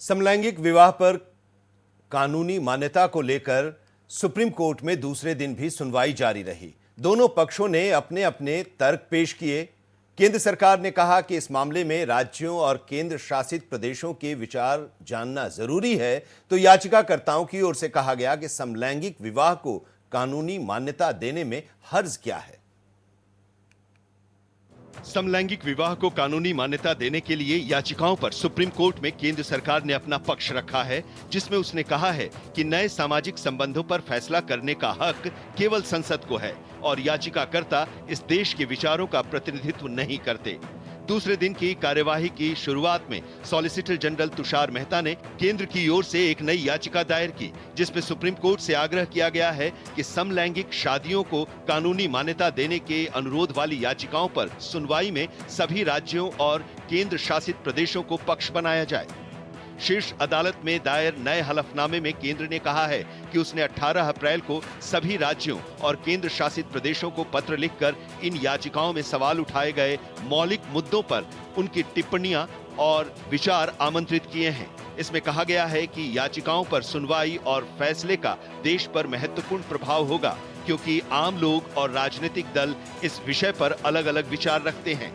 समलैंगिक विवाह पर कानूनी मान्यता को लेकर सुप्रीम कोर्ट में दूसरे दिन भी सुनवाई जारी रही। दोनों पक्षों ने अपने अपने तर्क पेश किए। केंद्र सरकार ने कहा कि इस मामले में राज्यों और केंद्र शासित प्रदेशों के विचार जानना जरूरी है, तो याचिकाकर्ताओं की ओर से कहा गया कि समलैंगिक विवाह को कानूनी मान्यता देने में हर्ज क्या है। समलैंगिक विवाह को कानूनी मान्यता देने के लिए याचिकाओं पर सुप्रीम कोर्ट में केंद्र सरकार ने अपना पक्ष रखा है, जिसमें उसने कहा है कि नए सामाजिक संबंधों पर फैसला करने का हक केवल संसद को है और याचिकाकर्ता इस देश के विचारों का प्रतिनिधित्व नहीं करते। दूसरे दिन की कार्यवाही की शुरुआत में सॉलिसिटर जनरल तुषार मेहता ने केंद्र की ओर से एक नई याचिका दायर की, जिसमें सुप्रीम कोर्ट से आग्रह किया गया है कि समलैंगिक शादियों को कानूनी मान्यता देने के अनुरोध वाली याचिकाओं पर सुनवाई में सभी राज्यों और केंद्र शासित प्रदेशों को पक्ष बनाया जाए। शीर्ष अदालत में दायर नए हलफनामे में केंद्र ने कहा है कि उसने 18 अप्रैल को सभी राज्यों और केंद्र शासित प्रदेशों को पत्र लिखकर इन याचिकाओं में सवाल उठाए गए मौलिक मुद्दों पर उनकी टिप्पणियां और विचार आमंत्रित किए हैं। इसमें कहा गया है कि याचिकाओं पर सुनवाई और फैसले का देश पर महत्वपूर्ण प्रभाव होगा, क्योंकि आम लोग और राजनीतिक दल इस विषय पर अलग अलग विचार रखते हैं।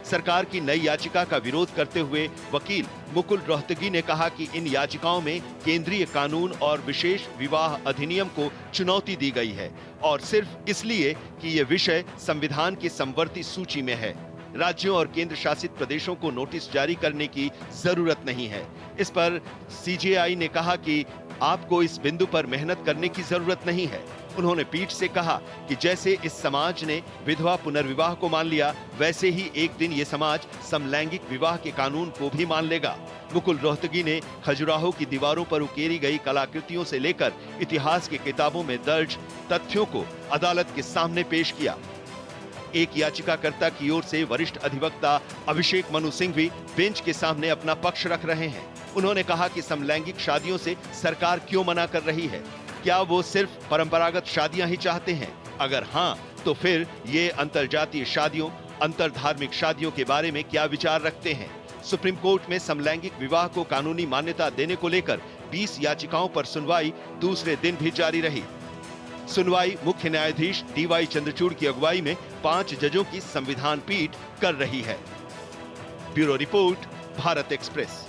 सरकार की नई याचिका का विरोध करते हुए वकील मुकुल रोहतगी ने कहा कि इन याचिकाओं में केंद्रीय कानून और विशेष विवाह अधिनियम को चुनौती दी गई है और सिर्फ इसलिए कि ये विषय संविधान की समवर्ती सूची में है। राज्यों और केंद्र शासित प्रदेशों को नोटिस जारी करने की जरूरत नहीं है। इस पर सीजेआई ने कहा कि आपको इस बिंदु पर मेहनत करने की जरूरत नहीं है। उन्होंने पीठ से कहा कि जैसे इस समाज ने विधवा पुनर्विवाह को मान लिया, वैसे ही एक दिन ये समाज समलैंगिक विवाह के कानून को भी मान लेगा। मुकुल रोहतगी ने खजुराहो की दीवारों पर उकेरी गई कलाकृतियों से लेकर इतिहास की किताबों में दर्ज तथ्यों को अदालत के सामने पेश किया। एक याचिकाकर्ता की ओर से वरिष्ठ अधिवक्ता अभिषेक मनु सिंघवी बेंच के सामने अपना पक्ष रख रहे हैं। उन्होंने कहा कि समलैंगिक शादियों से सरकार क्यों मना कर रही है? क्या वो सिर्फ परंपरागत शादियां ही चाहते हैं? अगर हां, तो फिर ये अंतरजातीय शादियों, अंतरधार्मिक शादियों के बारे में क्या विचार रखते हैं? सुप्रीम कोर्ट में समलैंगिक विवाह को कानूनी मान्यता देने को लेकर 20 याचिकाओं पर सुनवाई दूसरे दिन भी जारी रही। सुनवाई मुख्य न्यायाधीश डीवाई चंद्रचूड़ की अगुवाई में 5 जजों की संविधान पीठ कर रही है। Bureau report, Bharat express.